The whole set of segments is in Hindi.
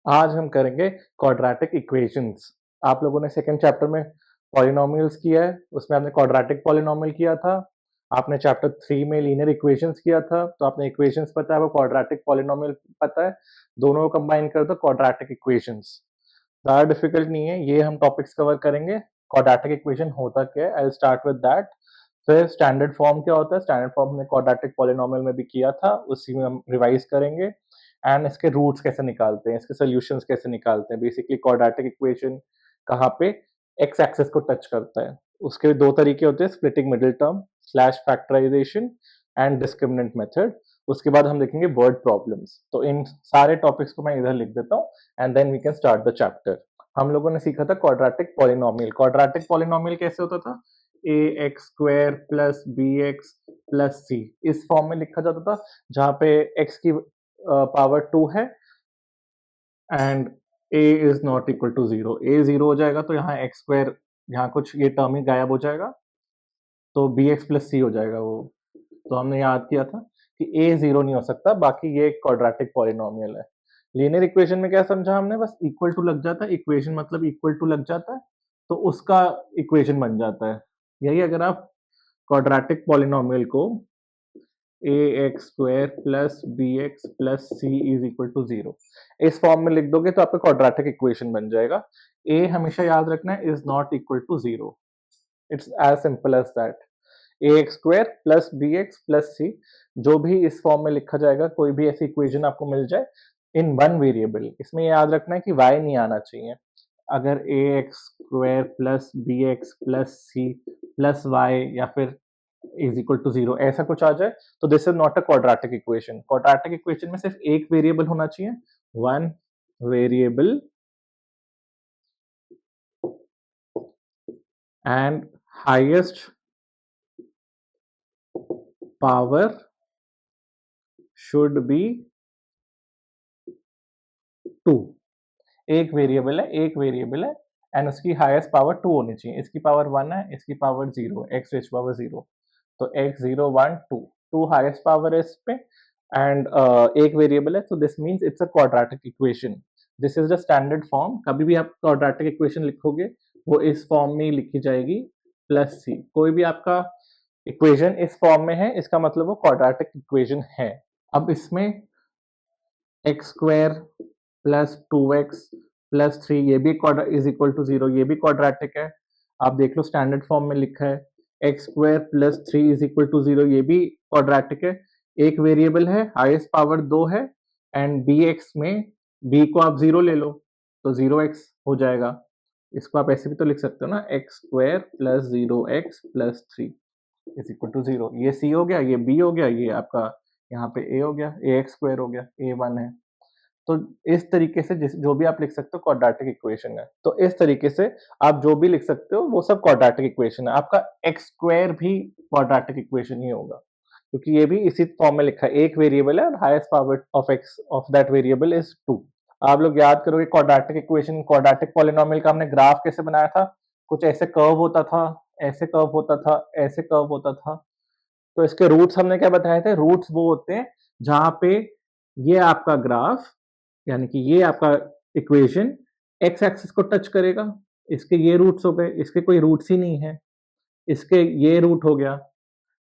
आज हम करेंगे क्वाड्रेटिक इक्वेशंस। आप लोगों ने सेकंड चैप्टर में पॉलिनोमियल्स किया है, उसमें आपने क्वाड्रेटिक पॉलिनोमियल किया था। आपने चैप्टर 3 में लीनियर इक्वेशंस किया था, तो आपने इक्वेशंस पता है, वो क्वाड्रेटिक पॉलिनोमियल पता है, दोनों को कंबाइन कर दो क्वाड्रेटिक इक्वेशंस। ज़्यादा डिफिकल्ट नहीं है, ये हम टॉपिक्स कवर करेंगे। क्वाड्रेटिक इक्वेशन होता क्या है, I will start with that. फिर स्टैंडर्ड फॉर्म क्या होता है, स्टैंडर्ड फॉर्म हमने क्वाड्रेटिक पॉलिनोमियल में भी किया था, उसी में हम रिवाइज करेंगे। एंड इसके रूट्स कैसे निकालते हैं, इसके सॉल्यूशंस कैसे निकालते हैं। बेसिकली क्वाड्रेटिक इक्वेशन कहाँ पे एक्स एक्सिस को टच करता है। उसके दो तरीके होते हैं, splitting middle term slash factorization and discriminant method. उसके बाद हम देखेंगे वर्ड प्रॉब्लम्स। तो इन सारे टॉपिक्स को मैं इधर लिख देता हूँ and then we can start the chapter. हम लोगों ने सीखा था क्वाड्रेटिक पॉलिनोमियल। क्वाड्रेटिक पॉलिनोमियल कैसे होता था, A x square plus B X plus C, इस फॉर्म में लिखा जाता था, जहां पे एक्स की पावर 2 है and a is not equal to 0। a 0 हो जाएगा तो यहाँ एक्स स्क्वायर, यहाँ कुछ ये टर्म ही गायब हो जाएगा, तो बी एक्स प्लस सी हो जाएगा वो। तो हमने याद किया था कि a 0 नहीं हो सकता, बाकी ये क्वाड्रेटिक पॉलिनोमियल है। लीनियर इक्वेशन में क्या समझा हमने, बस इक्वल टू लग जाता है, इक्वेशन मतलब इक्वल टू लग जाता है तो उसका इक्वेशन बन जाता है। यही अगर आप क्वाड्रेटिक पॉलिनोमियल को A x square plus B X plus C is equal to 0 इस फॉर्म में लिख दोगे तो आपका क्वाड्रेटिक इक्वेशन बन जाएगा। ए हमेशा याद रखना है is not equal to 0। It's as simple as that. A x square plus B X plus C, जो भी इस फॉर्म में लिखा जाएगा, कोई भी ऐसी इक्वेशन आपको मिल जाए इन वन वेरिएबल, इसमें याद रखना है कि वाई नहीं आना चाहिए। अगर A x square plus B X plus C plus Y या फिर इज इक्वल टू 0 ऐसा कुछ आ जाए तो this is not a quadratic equation. Quadratic equation में सिर्फ एक वेरिएबल होना चाहिए, one variable, and highest power should be 2। एक वेरिएबल है, एक वेरिएबल है एंड उसकी हाईएस्ट पावर 2 होनी चाहिए। इसकी पावर 1 है, इसकी पावर 0, एक्स रेज पावर 0, तो x 0 1 2, 2 हाईएस्ट पावर है इस पे एंड एक वेरिएबल है, तो this means it's a quadratic equation. This is the standard form. कभी भी आप क्वाड्रेटिक इक्वेशन लिखोगे वो इस फॉर्म में ही लिखी जाएगी, प्लस सी। कोई भी आपका इक्वेशन इस फॉर्म में है, इसका मतलब वो क्वाड्रेटिक इक्वेशन है। अब इसमें x square plus 2x plus 3 ये भी इज इक्वल टू 0, ये भी क्वाड्रेटिक है। आप देख लो स्टैंडर्ड फॉर्म में लिखा है X square plus 3 is equal to 0, ये भी क्वाड्रेटिक है। एक वेरिएबल है, हाईएस्ट पावर 2 है एंड बी एक्स में बी को आप 0 ले लो तो 0x हो जाएगा। इसको आप ऐसे भी तो लिख सकते हो ना, X square plus 0x plus 3 is equal to 0। ये सी हो गया, ये बी हो गया, ये आपका यहाँ पे ए हो गया, ए एक्स स्क्वायर हो गया, ए 1 है। तो इस तरीके से जो भी आप लिख सकते हो क्वाड्रेटिक इक्वेशन है। तो इस तरीके से आप जो भी लिख सकते हो वो सब क्वाड्रेटिक इक्वेशन है। आपका एक्स स्क्वायर भी क्वाड्रेटिक इक्वेशन ही होगा, क्योंकि ये भी इसी फॉर्म में लिखा है, एक वेरिएबल है और highest power of x of that variable is 2। आप लोग याद करोगे क्वाड्रेटिक इक्वेशन, क्वाड्रेटिक पॉलिनोमियल का हमने ग्राफ कैसे बनाया था, कुछ ऐसे कर्व होता था, ऐसे कर्व होता था, ऐसे कर्व होता था। तो इसके रूट्स हमने क्या बताए थे, रूट्स वो होते हैं जहां पे ये आपका ग्राफ, यानी कि ये आपका इक्वेशन एक्स एक्सिस को टच करेगा। इसके ये रूट्स हो गए, इसके कोई रूट्स ही नहीं है, इसके ये रूट हो गया।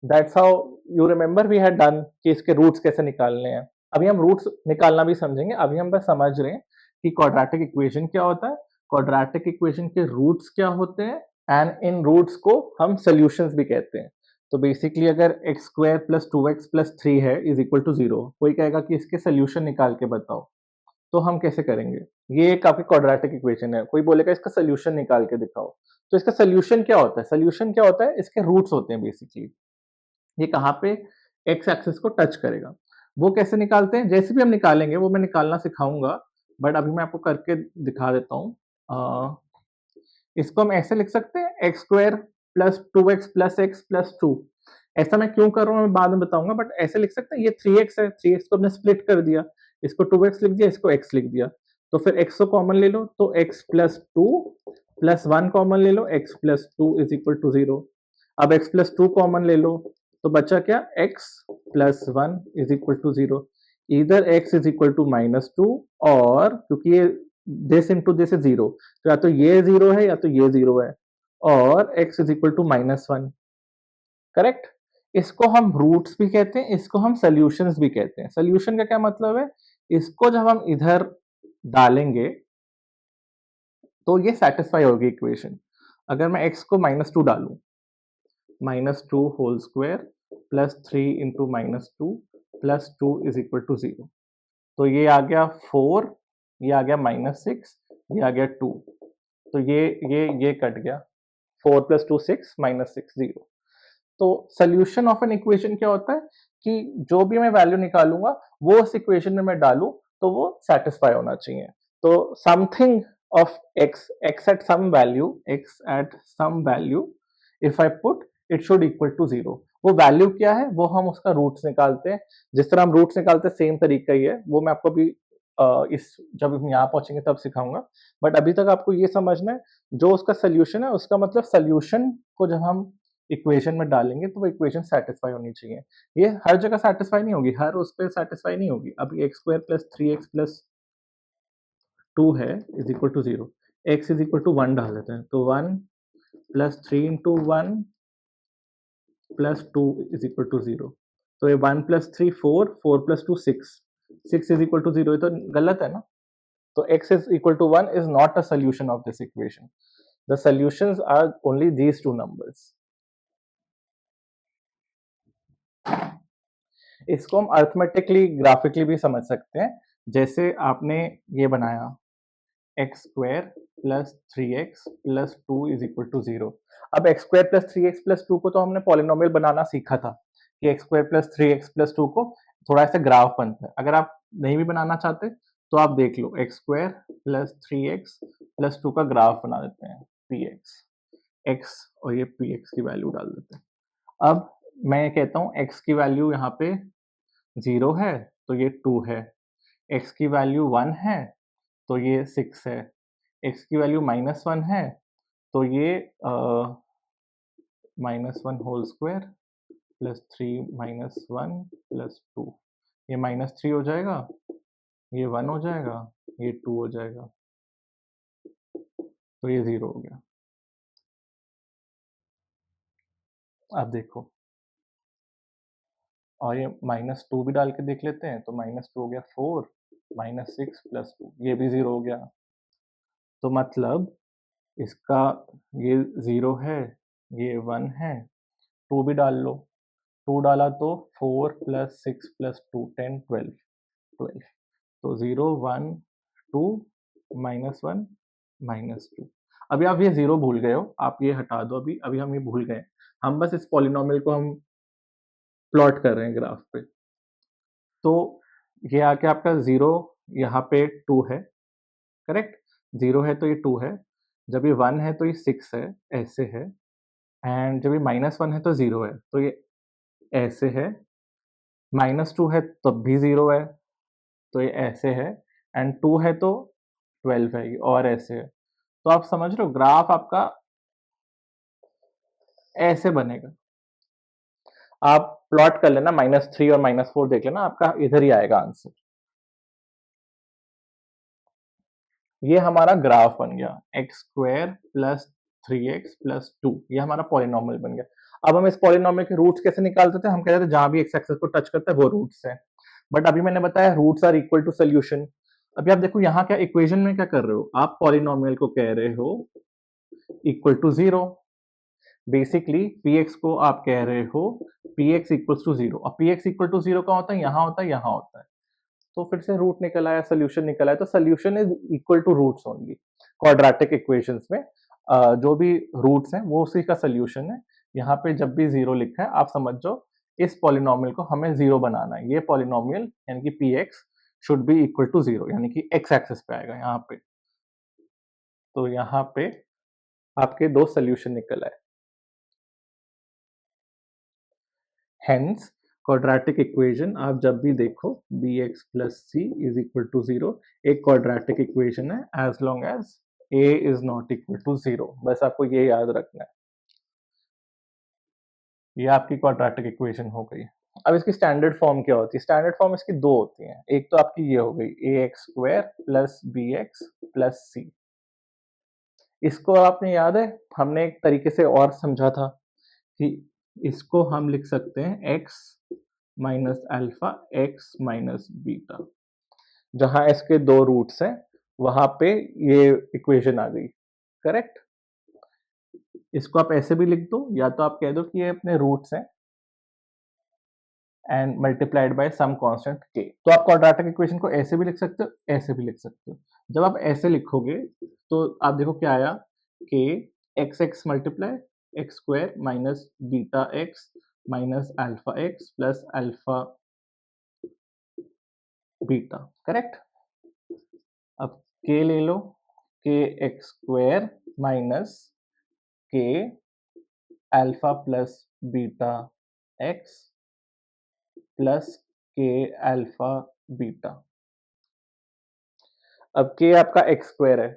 That's how you remember we had done कि इसके रूट्स कैसे निकालने हैं। अभी हम रूट्स निकालना भी समझेंगे, अभी हम बस समझ रहे हैं कि क्वाड्रेटिक इक्वेशन क्या होता है, क्वाड्रेटिक इक्वेशन के रूट्स क्या होते हैं एंड इन रूट्स को हम सोल्यूशंस भी कहते हैं। तो बेसिकली अगर x square plus 2x plus 3 है इज इक्वल टू 0, कोई कहेगा कि इसके सोल्यूशन निकाल के बताओ, तो हम कैसे करेंगे। ये एक आपकी क्वाड्रेटिक इक्वेशन है, कोई बोलेगा इसका सोल्यूशन निकाल के दिखाओ, तो इसका सोल्यूशन क्या होता है, सोल्यूशन क्या होता है, इसके रूट्स होते हैं बेसिकली। ये कहाँ पे एक्स एक्सिस को टच करेगा। वो कैसे निकालते हैं, जैसे भी हम निकालेंगे वो मैं निकालना सिखाऊंगा, बट अभी मैं आपको करके दिखा देता हूँ। इसको हम ऐसे लिख सकते हैं, x square plus 2x plus x plus 2। ऐसा मैं क्यों कर रहा हूँ मैं बाद में बताऊंगा, बट ऐसे लिख सकते हैं, ये 3x है, 3x को हमने स्प्लिट कर दिया, इसको 2x लिख दिया, इसको x लिख दिया, तो फिर x को कॉमन ले लो तो x प्लस 2 प्लस 1 कॉमन ले लो, x plus 2 is equal to 0। अब x प्लस 2 कॉमन ले लो तो बचा क्या, x plus 1 is equal to 0। इधर x इज इक्वल टू -2 और क्योंकि ये दिस इंटू दिस इज 0 तो या तो ये 0 है या तो ये 0 है और x is equal to -1 correct. इसको हम रूट्स भी कहते हैं, इसको हम सोल्यूशंस भी कहते हैं। सोल्यूशन का क्या मतलब है, इसको जब हम इधर डालेंगे तो ये सेटिस्फाई होगी इक्वेशन। अगर मैं x को -2 डालूं, -2 whole square plus 3 into -2 plus 2 is equal to 0 तो ये आ गया 4, ये आ गया -6, ये आ गया 2 तो ये कट गया 4 प्लस 2 6 -6 0। तो सोल्यूशन ऑफ एन इक्वेशन क्या होता है कि जो भी मैं वैल्यू निकालूंगा वो उस इक्वेशन में मैं डालूं तो वो सेटिस्फाई होना चाहिए। तो something of x at some value, x at some value if I put it should equal to 0। वो वैल्यू क्या है वो हम उसका रूट्स निकालते हैं। जिस तरह हम रूट्स निकालते हैं सेम तरीका ही है, वो मैं आपको अभी इस जब हम यहाँ पहुंचेंगे तब सिखाऊंगा। बट अभी तक आपको ये समझना है जो उसका सोल्यूशन है उसका मतलब सोल्यूशन को जब हम इक्वेशन में डालेंगे तो वो इक्वेशन सेटिस्फाई होनी चाहिए। ये हर जगह सेटिस्फाई नहीं होगी, हर उस पर सेटिस्फाई नहीं होगी। अभी x square plus 3x plus 2 है is equal to 0, x is equal to 1 डाल देते हैं तो 1 plus 3 into 1 plus 2 is equal to 0। तो ये 1 plus 3 4, 4 plus 2 6, 6 is equal to 0, ये तो गलत है ना। तो x is equal to 1 is not a solution of this equation. The solutions are only these two numbers. इसको हम अर्थमेटिकली ग्राफिकली भी समझ सकते हैं। जैसे आपने ये बनाया X square plus 3x plus 2 is equal to 0। अब x square plus 3x plus 2 को तो हमने पॉलिनोमियल बनाना सीखा था कि x square plus 3x plus 2 को थोड़ा सा ग्राफ बनता है। अगर आप नहीं भी बनाना चाहते तो आप देख लो X square plus 3x plus 2 का ग्राफ बना देते हैं px, x और ये px की वैल्यू डाल देते हैं। अब मैं कहता हूँ x की वैल्यू यहाँ पे 0 है तो ये 2 है, x की वैल्यू 1 है तो ये 6 है, x की वैल्यू -1 है तो ये -1 होल स्क्वायर प्लस 3 -1 प्लस 2, ये -3 हो जाएगा, ये 1 हो जाएगा, ये 2 हो जाएगा तो ये 0 हो गया। अब देखो और ये -2 भी डाल के देख लेते हैं तो -2 हो गया 4, -6 प्लस 2 ये भी 0 हो गया। तो मतलब इसका ये 0 है, ये 1 है, 2 भी डाल लो, 2 डाला तो 4 प्लस 6 प्लस 2 10 12 12 तो 0 1 2 -1 -2। अभी आप ये 0 भूल गए हो, आप ये हटा दो अभी, अभी हम ये भूल गए। हम बस इस पॉलिनोमियल को हम प्लॉट कर रहे हैं ग्राफ पे। तो ये आके आपका 0 यहाँ पे 2 है, करेक्ट? 0 है तो ये 2 है, जब ये 1 है तो ये 6 है, ऐसे है एंड जब ये -1 है तो 0 है, तो ये ऐसे है, -2 है तब भी 0 है, तो ये ऐसे है एंड 2 है तो 12 है ये और ऐसे है। तो आप समझ रहे हो ग्राफ आपका ऐसे बनेगा। आप प्लॉट कर लेना -3 और -4 देख लेना, आपका इधर ही आएगा आंसर। ये हमारा ग्राफ बन गया x square plus 3x plus 2, ये हमारा पॉलिनोमियल बन गया। अब हम इस पॉलिनोमियल के रूट्स कैसे निकालते थे, हम कहते थे जहां भी एक्स एक्सिस को टच करता है वो रूट्स है। बट अभी मैंने बताया roots are equal to solution. अभी आप देखो यहाँ क्या इक्वेशन में क्या कर रहे हो, आप पॉलिनोमियल को कह रहे हो इक्वल टू 0। बेसिकली px को आप कह रहे हो px इक्वल्स टू 0 और px इक्वल टू 0 कहाँ होता है, यहाँ होता है, यहाँ होता है। तो फिर से रूट निकल आया, सोल्यूशन निकल आया। तो solution is equal to roots only. Quadratic equations में जो भी रूट्स हैं वो उसी का सोल्यूशन है। यहाँ पे जब भी 0 लिखा है आप समझ जाओ इस पॉलिनोमियल को हमें 0 बनाना है। ये पॉलिनोमियल यानी कि px should be equal to 0 यानी कि x एक्सिस पे आएगा यहाँ पे। तो यहाँ पे आपके दो सोल्यूशन निकल आए। हेंस क्वाड्रेटिक इक्वेशन आप जब भी देखो bx plus C is equal to 0 एक क्वाड्रेटिक इक्वेशन है as long as a is not equal to 0। बस आपको ये याद रखना है। ये आपकी क्वाड्रेटिक इक्वेशन हो गई। अब इसकी स्टैंडर्ड फॉर्म क्या होती है? स्टैंडर्ड फॉर्म इसकी दो होती हैं। एक तो आपकी ये हो गई ax² plus bx plus c। इसको आपने याद है हमने एक तरीके से और समझा था कि इसको हम लिख सकते हैं x minus alpha x minus beta. जहां इसके दो रूट्स हैं वहां पे ये इक्वेशन आ गई, करेक्ट। इसको आप ऐसे भी लिख दो, या तो आप कह दो कि ये अपने रूट्स हैं and multiplied by some constant k। तो आप क्वाड्रेटिक इक्वेशन को ऐसे भी लिख सकते हो, ऐसे भी लिख सकते हो। जब आप ऐसे लिखोगे तो आप देखो क्या आया, k x x multiply x square minus beta x minus alpha x plus alpha beta, correct. अब k ले लो, k x square minus k alpha plus beta x plus k alpha beta. अब k आपका एक्स स्क्वायर है,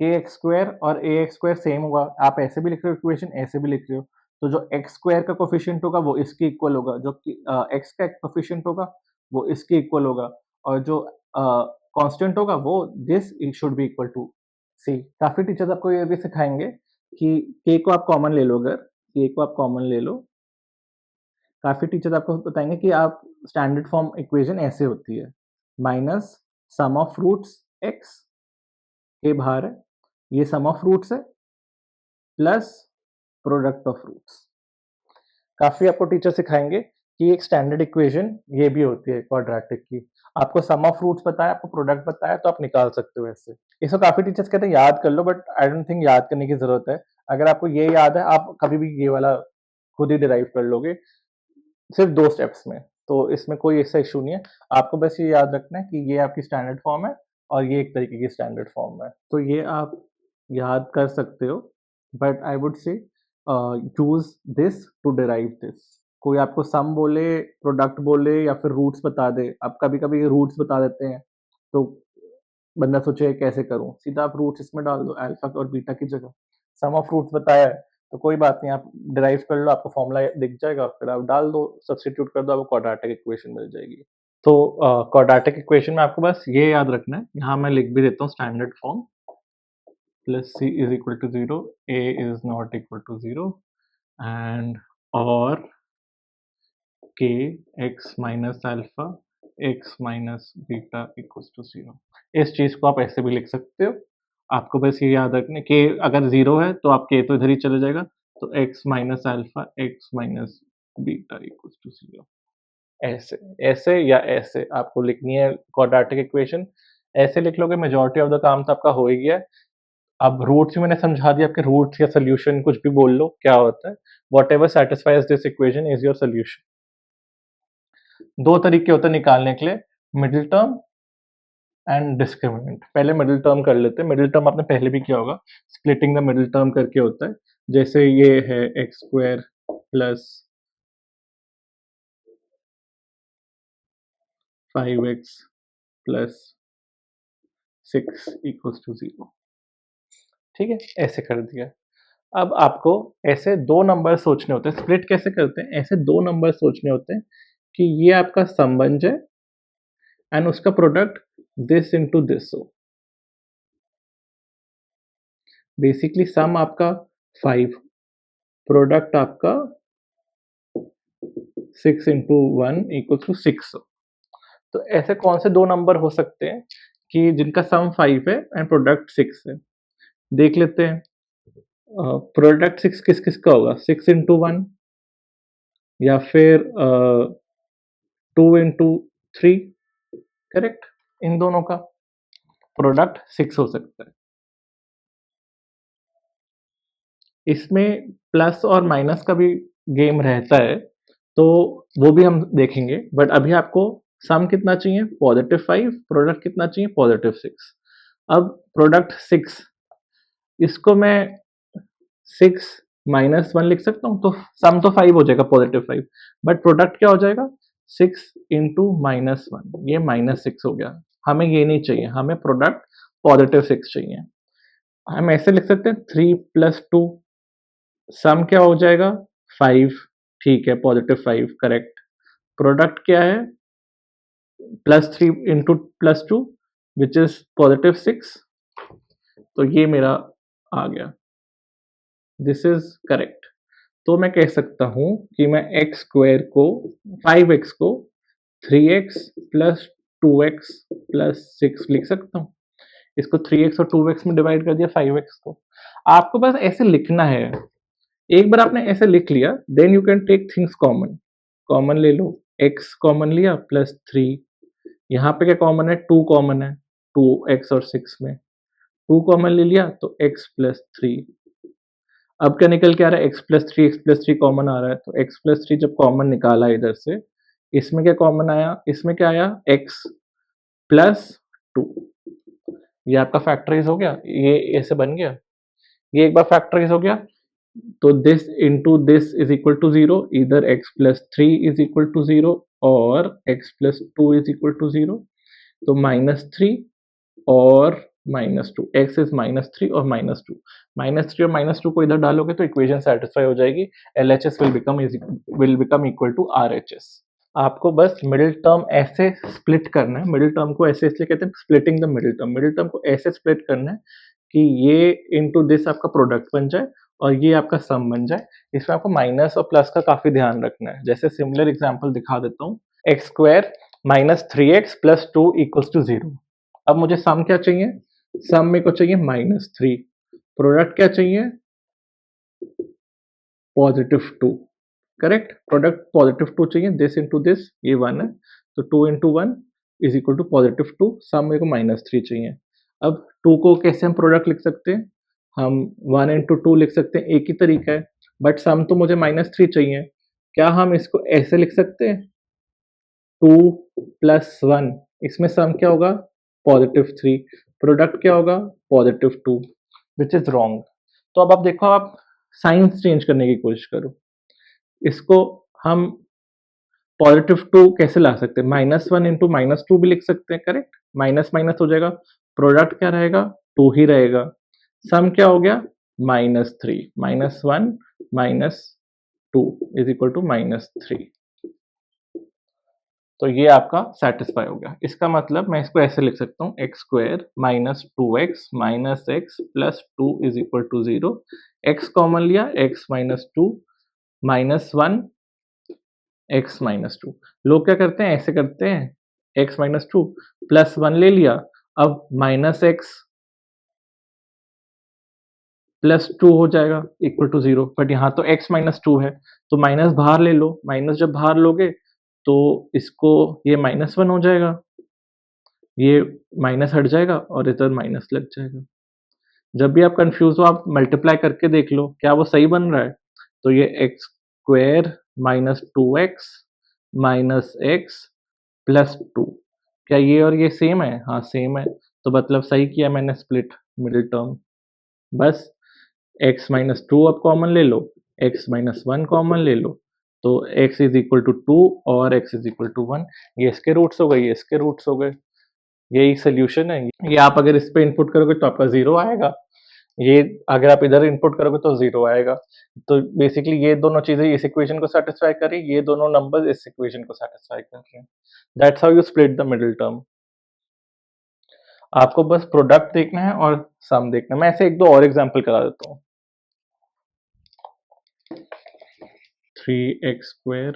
के एक्स स्क्वायर और ए एक्स स्क्वायर सेम होगा। आप ऐसे भी लिख रहे हो इक्वेशन, ऐसे भी लिख रहे हो, तो जो एक्स स्क्वायर का कोफिशिएंट होगा वो इसके इक्वल होगा, जो कि एक्स का कोफिशिएंट होगा वो इसके इक्वल होगा, और जो कांस्टेंट होगा वो this should be equal to C. काफी टीचर्स आपको ये भी सिखाएंगे कि के को आप कॉमन ले लो, अगर के को आप कॉमन ले लो, काफी टीचर्स आपको बताएंगे कि आप स्टैंडर्ड फॉर्म इक्वेशन ऐसे होती है, minus sum of roots X के बाहर है, ये सम ऑफ रूट्स है प्लस प्रोडक्ट ऑफ रूट्स। काफी आपको टीचर सिखाएंगे कि एक स्टैंडर्ड इक्वेशन ये भी होती है क्वाड्रेटिक की। आपको सम ऑफ रूट्स पता है, आपको प्रोडक्ट पता है, तो आप निकाल सकते हो ऐसे। इसको काफी टीचर्स कहते हैं याद कर लो, बट आई डोंट थिंक याद करने की जरूरत है। अगर आपको ये याद है, आप कभी भी ये वाला खुद ही डिराइव कर लोगे, सिर्फ 2 स्टेप्स में। तो इसमें कोई ऐसा इश्यू नहीं है। आपको बस ये याद रखना है कि ये आपकी स्टैंडर्ड फॉर्म है और ये एक तरीके की स्टैंडर्ड फॉर्म है। तो ये आप याद कर सकते हो, but I would say use this to derive this. कोई आपको सम बोले, प्रोडक्ट बोले या फिर रूट्स बता दे, आप कभी-कभी रूट्स बता देते हैं, तो बंदा सोचे कैसे करूँ? सीधा आप रूट्स इसमें डाल दो अल्फा और बीटा की जगह। सम ऑफ रूट्स बताया है, तो कोई बात नहीं, आप डिराइव कर लो, आपको फॉर्मूला दिख जाएगा, फिर आप डाल दो, सब्स्टिट्यूट कर दो, आपको क्वाड्रेटिक इक्वेशन मिल जाएगी। तो क्वाड्रेटिक इक्वेशन में आपको बस ये याद रखना है, यहाँ मैं लिख भी देता हूँ standard form, plus c is equal to 0, a is not equal to 0 and और k x minus alpha x minus beta equals to 0। इस चीज को आप ऐसे भी लिख सकते हो। आपको बस ये याद रखना कि अगर 0 है तो आप k तो इधर ही चले जाएगा, तो x minus alpha x minus beta equals to 0। ऐसे ऐसे या ऐसे आपको लिखनी है क्वाड्रेटिक इक्वेशन। ऐसे लिख लोगे, मेजॉरिटी ऑफ द काम तो आपका हो ही गया है। अब रूट्स भी मैंने समझा दिया, आपके रूट्स या सॉल्यूशन कुछ भी बोल लो, क्या होता है, whatever satisfies this equation is your solution. दो तरीके होते हैं निकालने के लिए, मिडिल टर्म एंड डिस्क्रिमिनेंट। पहले मिडिल टर्म कर लेते हैं। मिडिल टर्म आपने पहले भी किया होगा, स्प्लिटिंग द मिडिल टर्म करके होता है। जैसे ये है X square plus 5x plus 6 equals to 0। ठीक है, ऐसे कर दिया। अब आपको ऐसे दो नंबर सोचने होते हैं। स्प्लिट कैसे करते हैं? ऐसे दो नंबर सोचने होते हैं कि ये आपका समभुज है एंड उसका प्रोडक्ट दिस इनटू दिस हो। बेसिकली सम आपका 5, प्रोडक्ट आपका 6 इंटू 1 इक्वल टू 6 हो। तो ऐसे कौन से दो नंबर हो सकते हैं कि जिनका सम 5 है एंड प्रोडक्ट 6 है? देख लेते हैं। प्रोडक्ट 6 किस किस का होगा? 6 इंटू 1 या फिर 2 इंटू 3, करेक्ट। इन दोनों का प्रोडक्ट 6 हो सकता है। इसमें प्लस और माइनस का भी गेम रहता है, तो वो भी हम देखेंगे, बट अभी आपको सम कितना चाहिए? +5, प्रोडक्ट कितना चाहिए? +6। अब प्रोडक्ट 6, इसको मैं 6 माइनस 1 लिख सकता हूँ, तो सम तो 5 हो जाएगा, +5, बट प्रोडक्ट क्या हो जाएगा? 6 इंटू -1, ये -6 हो गया। हमें ये नहीं चाहिए, हमें प्रोडक्ट +6 चाहिए। हम ऐसे लिख सकते हैं 3 प्लस 2, सम क्या हो जाएगा? 5, ठीक है, +5 करेक्ट। प्रोडक्ट क्या है, +3 इंटू +2 विच इज +6, तो ये मेरा आ गया, दिस इज करेक्ट। तो मैं कह सकता हूं कि मैं x स्क्वायर को 5x को 3x प्लस 2x प्लस 6 लिख सकता हूँ। इसको 3x और 2x में डिवाइड कर दिया 5x को। आपको बस ऐसे लिखना है, एक बार आपने ऐसे लिख लिया, then you can take things common. Common ले लो, x कॉमन लिया प्लस 3, यहाँ पे क्या कॉमन है, 2 कॉमन है, 2x और 6 में 2 कॉमन ले लिया तो x प्लस 3। अब क्या निकल के आ रहा है, x प्लस थ्री कॉमन आ रहा है, तो x प्लस 3 जब कॉमन निकाला इधर से, इसमें क्या कॉमन आया, इसमें क्या आया, x प्लस 2। ये आपका फैक्टराइज हो गया, ये ऐसे बन गया, ये एक बार फैक्टराइज हो गया, तो this into this is equal to 0, इधर x plus 3 is equal to 0 और x plus 2 is equal to 0, तो -3 और -2, x इज -3 और -2, -3 और -2 को इधर डालोगे तो इक्वेशन सेटिस्फाई हो जाएगी, LHS will become equal to RHS। आपको बस मिडिल टर्म ऐसे स्प्लिट करना है, मिडिल टर्म को ऐसे इसलिए कहते हैं स्प्लिटिंग द मिडिल टर्म को ऐसे स्प्लिट करना है कि ये इनटू दिस आपका प्रोडक्ट बन जाए और ये आपका सम बन जाए। इसमें आपको माइनस और प्लस का काफी ध्यान रखना है। जैसे सिमिलर एग्जांपल दिखा देता हूँ, X square minus 3x plus 2 equals to 0। अब मुझे सम क्या चाहिए, सम में को चाहिए -3, प्रोडक्ट क्या चाहिए, +2, करेक्ट, प्रोडक्ट +2 चाहिए, दिस इंटू दिस ये 1 है, तो 2 इंटू 1 इज इक्वल टू +2, सम मेरे को -3 चाहिए। अब 2 को कैसे हम प्रोडक्ट लिख सकते हैं, हम 1 इंटू 2 लिख सकते हैं, एक ही तरीका है, बट सम तो मुझे -3 चाहिए। क्या हम इसको ऐसे लिख सकते हैं, 2 प्लस 1, इसमें सम क्या होगा, +3, प्रोडक्ट क्या होगा, +2, विच इज रॉन्ग। तो अब आप देखो, आप साइंस चेंज करने की कोशिश करो, इसको हम +2 कैसे ला सकते हैं, -1 इंटू -2 भी लिख सकते हैं, करेक्ट, माइनस माइनस हो जाएगा, प्रोडक्ट क्या रहेगा, 2 ही रहेगा, सम क्या हो गया, -3, -1 -2 इज इक्वल टू -3। तो ये आपका सेटिस्फाई हो गया। इसका मतलब मैं इसको ऐसे लिख सकता हूँ, X square minus 2x minus X plus 2 is equal to 0। X common लिया, x minus 2 minus 1 x minus 2। लोग क्या करते हैं, ऐसे करते हैं, x माइनस 2 प्लस 1 ले लिया, अब माइनस एक्स प्लस 2 हो जाएगा इक्वल टू 0, बट यहाँ तो x माइनस 2 है, तो माइनस बाहर ले लो, माइनस जब बाहर लोगे तो इसको ये -1 हो जाएगा, ये माइनस हट जाएगा और इधर माइनस लग जाएगा। जब भी आप कंफ्यूज हो, आप मल्टीप्लाई करके देख लो क्या वो सही बन रहा है, तो ये x square minus 2x minus X plus 2, क्या ये और ये सेम है, हाँ सेम है, तो मतलब सही किया मैंने स्प्लिट मिडिल टर्म। बस x माइनस 2 अब कॉमन ले लो, x माइनस 1 कॉमन ले लो, तो x इज इक्वल टू 2 और x इज इक्वल टू 1, ये इसके रूट्स हो गए, ये इसके रूट्स हो गए, यही सोल्यूशन है। ये आप अगर इस पे इनपुट करोगे तो आपका 0 आएगा, ये अगर आप इधर इनपुट करोगे तो 0 आएगा। तो बेसिकली ये दोनों चीजें इस इक्वेशन को सेटिस्फाई कर रही है, ये दोनों नंबर्स इस इक्वेशन को सेटिस्फाई कर रहे हैं। That's how you split the middle term. आपको बस प्रोडक्ट देखना है और सम देखना है। मैं ऐसे एक दो और एग्जांपल करा देता हूँ। 3x square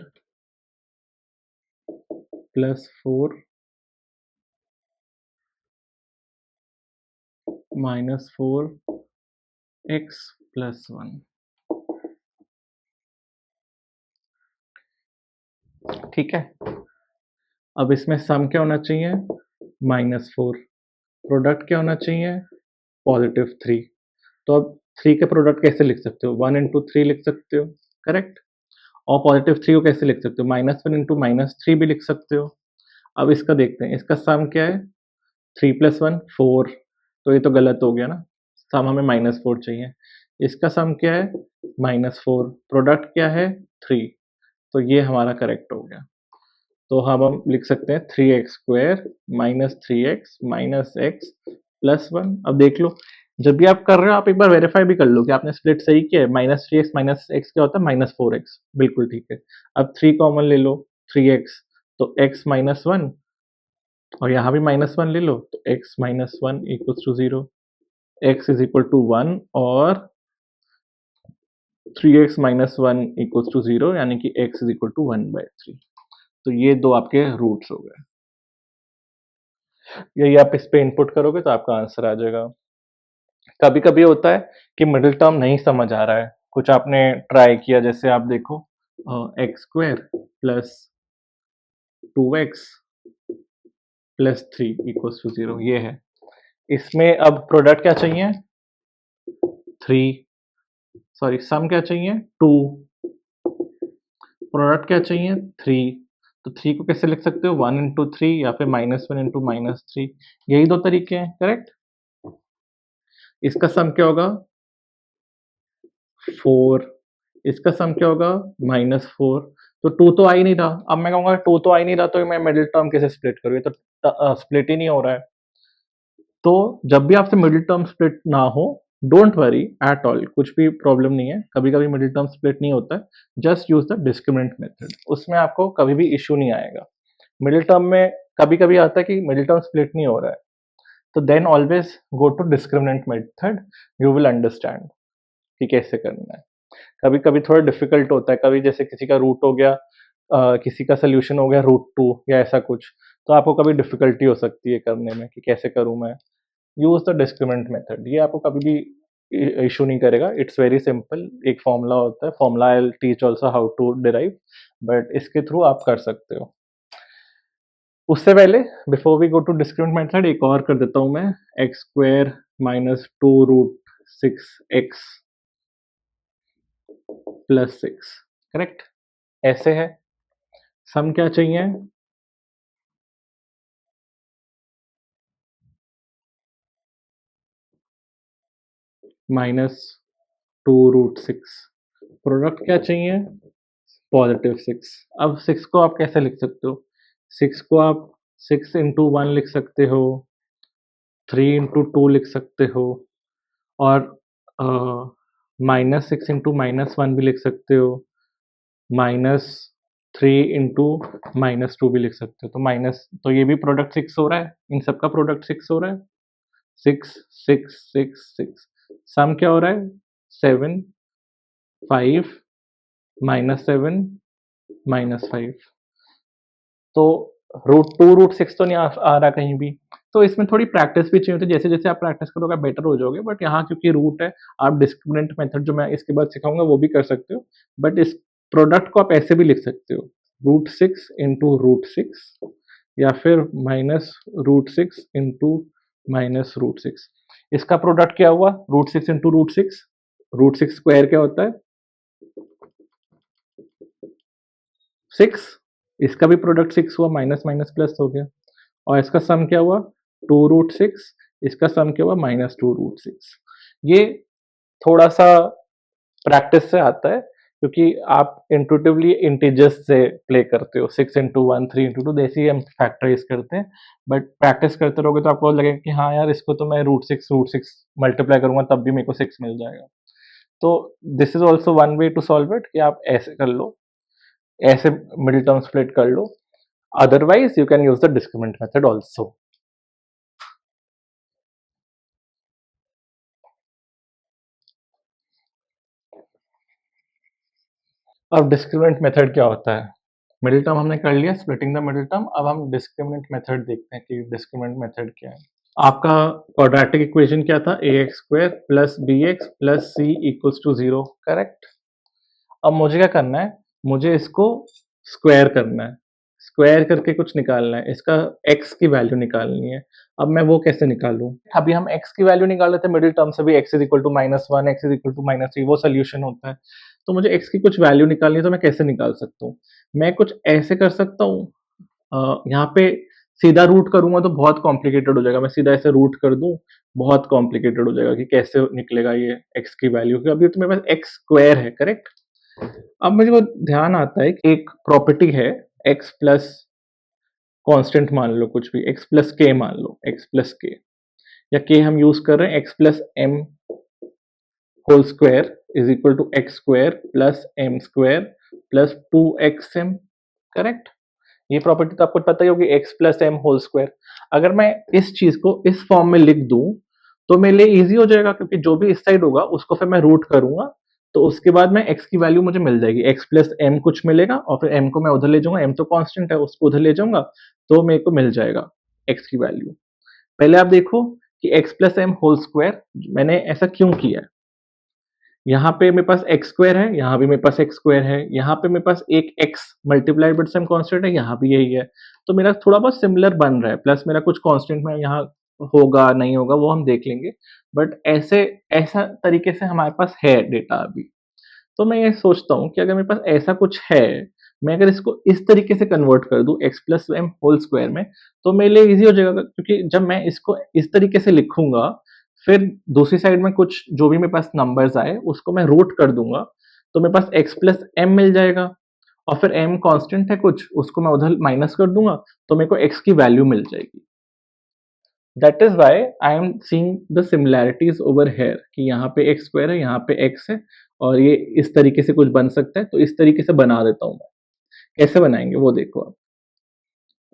plus 4 minus 4x plus 1, ठीक है। अब इसमें सम क्या होना चाहिए, -4, प्रोडक्ट क्या होना चाहिए, +3। तो अब 3 के प्रोडक्ट कैसे लिख सकते हो, 1 इंटू 3 लिख सकते हो, करेक्ट, और +3 को कैसे लिख सकते हो, -1 इंटू -3 भी लिख सकते हो। अब इसका देखते हैं, इसका सम क्या है, 3 प्लस 1 4, तो ये तो गलत हो गया ना, सम हमें -4 चाहिए। इसका सम क्या है, -4, प्रोडक्ट क्या है, 3, तो ये हमारा करेक्ट हो गया। तो हम लिख सकते हैं 3x square minus 3x minus X plus 1। अब देख लो, जब भी आप कर रहे हो आप एक बार वेरीफाई भी कर लो कि आपने स्प्लिट सही किया है। -3x माइनस एक्स क्या होता है, -4x, बिल्कुल ठीक है। अब 3 कॉमन ले लो, 3x, तो x माइनस वन, और यहाँ भी माइनस वन ले लो, तो x minus one equals to 0, x is equal to 1 और 3x minus one equals to 0, यानी कि x इज इक्वल टू 1/3। तो ये दो आपके रूट्स हो गए। यही आप इस पे इनपुट करोगे तो आपका आंसर आ जाएगा। कभी कभी होता है कि मिडिल टर्म नहीं समझ आ रहा है, कुछ आपने ट्राई किया, जैसे आप देखो X square plus 2x plus 3 equals to 0, ये है। इसमें अब प्रोडक्ट क्या चाहिए? 3, सॉरी सम क्या चाहिए? 2, प्रोडक्ट क्या चाहिए? 3। तो 3 को कैसे लिख सकते हो? 1 इंटू 3 या फिर -1 इंटू -3, यही दो तरीके हैं, करेक्ट? इसका सम क्या होगा? 4। इसका सम क्या होगा? -4। तो 2 तो आ ही नहीं रहा। अब मैं कहूँगा 2 तो आ ही नहीं रहा, तो मैं मिडिल टर्म कैसे स्प्लिट करूँ? ये तो स्प्लिट ही नहीं हो रहा है। तो जब भी आपसे मिडिल टर्म स्प्लिट ना हो, डोंट वरी एट ऑल, कुछ भी प्रॉब्लम नहीं है। कभी-कभी मिडिल टर्म स्प्लिट नहीं होता है, just use the discriminant method, उसमें आपको कभी भी इश्यू नहीं आएगा। मिडिल टर्म में कभी-कभी आता है कि मिडिल टर्म स्प्लिट नहीं हो रहा है, तो then always go to discriminant method, you will understand कि कैसे करना है। कभी-कभी थोड़ा डिफिकल्ट होता है, कभी जैसे किसी का रूट हो गया, किसी का सॉल्यूशन हो गया √2 या ऐसा कुछ, तो आपको कभी डिफिकल्टी हो सकती है करने में कि कैसे करूँ मैं। यूज़ द डिस्क्रिमिनेंट मेथड, ये आपको कभी भी इश्यू नहीं करेगा। इट्स वेरी सिंपल, एक फॉर्मूला होता है, formula I will teach also how to derive, but इसके थ्रू आप कर सकते हो। उससे पहले before we go to discriminant method, एक और कर देता हूँ मैं, X square minus 2√6x plus 6, correct? ऐसे है। सम क्या चाहिए? -2√6। प्रोडक्ट क्या चाहिए? +6। अब 6 को आप कैसे लिख सकते हो? 6 को आप 6 इंटू 1 लिख सकते हो, 3 इंटू 2 लिख सकते हो, और -6 इंटू -1 भी लिख सकते हो, -3 इंटू -2 भी लिख सकते हो। तो माइनस, तो ये भी प्रोडक्ट 6 हो रहा है, इन सबका प्रोडक्ट 6 हो रहा है। 6 6 6 6, सम क्या हो रहा है? 7 5 -7 -5। तो √2 √6 तो नहीं आ रहा कहीं भी। तो इसमें थोड़ी प्रैक्टिस भी चाहिए होती है, जैसे-जैसे आप प्रैक्टिस करोगे आप बेटर हो जाओगे, बट यहाँ क्योंकि रूट है, आप डिस्क्रिमिनेंट मेथड जो मैं इसके बाद सिखाऊँगा वो भी कर सकते हो, बट इस प्रोडक्ट को आप ऐसे भी लिख सकते हो, √6 इंटू √6 या फिर -√6 इंटू -√6। इसका प्रोडक्ट क्या हुआ? √6 इंटू √6, √6 स्क्वायर क्या होता है? 6। इसका भी प्रोडक्ट 6 हुआ, माइनस माइनस प्लस हो गया, और इसका सम क्या हुआ? 2√6, इसका सम क्या हुआ? -2√6। ये थोड़ा-सा प्रैक्टिस से आता है, क्योंकि आप इंट्यूटिवली इंटीजर्स से प्ले करते हो, 6 इंटू 1 3 इंटू 2 जैसे ही हम फैक्टराइज करते हैं, बट प्रैक्टिस करते रहोगे तो आपको लगेगा कि हाँ यार, इसको तो मैं √6 मल्टीप्लाई करूँगा तब भी मेरे को 6 मिल जाएगा। तो this is also one way to solve it, कि आप ऐसे कर लो, ऐसे मिडिल टर्म स्प्लिट कर लो। Otherwise you can use the discriminant method also. अब डिस्क्रिमिनेंट मेथड क्या होता है? मिडिल टर्म हमने कर लिया, स्प्लिटिंग द मिडिल टर्म। अब हम डिस्क्रिमिनेंट मेथड देखते हैं कि डिस्क्रिमिनेंट मेथड क्या है। आपका क्वाड्रेटिक इक्वेशन क्या था? ax² plus bx plus c equals to 0, correct? अब मुझे क्या करना है? मुझे इसको स्क्वायर करना है, स्क्वायर करके कुछ निकालना है, इसका x की वैल्यू निकालनी है। अब मैं वो कैसे निकालूं? अभी हम x की वैल्यू निकाल रहे थे मिडिल टर्म से भी, x is equal to -1, x is equal to -3, वो सोल्यूशन होता है। तो मुझे x की कुछ वैल्यू निकालनी है, तो मैं कैसे निकाल सकता हूँ? मैं कुछ ऐसे कर सकता हूँ, यहाँ पे सीधा रूट करूँगा तो बहुत कॉम्प्लिकेटेड हो जाएगा, मैं सीधा ऐसे रूट कर दूँ, बहुत कॉम्प्लिकेटेड हो जाएगा कि कैसे निकलेगा ये x की वैल्यू, क्योंकि अभी तो मेरे पास x स्क्वायर है, करेक्ट? अब मुझे वो ध्यान आता है कि एक प्रॉपर्टी है, x प्लस कांस्टेंट मान लो, कुछ भी x प्लस k मान लो, x प्लस k, या k हम यूज कर रहे हैं, x plus m whole square is equal to x square plus m square plus 2xm, correct? ये प्रॉपर्टी तो आपको पता ही होगी, X plus M whole square. अगर मैं इस चीज को इस फॉर्म में लिख दूं तो मेरे लिए इजी हो जाएगा, क्योंकि जो भी इस साइड होगा उसको फिर मैं रूट करूंगा, तो उसके बाद में एक्स की वैल्यू मुझे मिल जाएगी, एक्स प्लस एम कुछ मिलेगा और फिर एम को मैं उधर ले जाऊंगा, एम तो कांस्टेंट है उसको उधर ले जाऊंगा, तो मेरे को मिल जाएगा एक्स की वैल्यू। पहले आप देखो कि X plus M whole square मैंने ऐसा क्यों किया है। यहाँ पे मेरे पास एक्स स्क्वायर है, यहाँ भी मेरे पास एक्स स्क्वायर है, यहाँ पे मेरे पास एक X multiplied with some constant है, यहाँ भी यही है, तो मेरा थोड़ा बहुत सिमिलर बन रहा है, प्लस मेरा कुछ कांस्टेंट में यहाँ होगा नहीं होगा वो हम देख लेंगे, बट ऐसे ऐसा तरीके से हमारे पास है डेटा अभी। तो मैं ये सोचता हूँ कि अगर मेरे पास ऐसा कुछ है, मैं अगर इसको इस तरीके से कन्वर्ट कर दूं X plus M whole square में, तो मेरे लिए इजी हो जाएगा, क्योंकि जब मैं इसको इस तरीके से लिखूंगा फिर दूसरी साइड में कुछ जो भी मेरे पास नंबर्स आए उसको मैं रूट कर दूंगा, तो मेरे पास एक्स प्लस एम मिल जाएगा, और फिर एम कांस्टेंट है कुछ उसको मैं उधर माइनस कर दूंगा, तो मेरे को एक्स की वैल्यू मिल जाएगी। That is why I am seeing the similarities over here कि यहाँ पे एक्स स्क्वायर है, यहाँ पे एक्स है, और ये इस तरीके से कुछ बन सकता है, तो इस तरीके से बना देता हूँ मैं। कैसे बनाएंगे वो देखो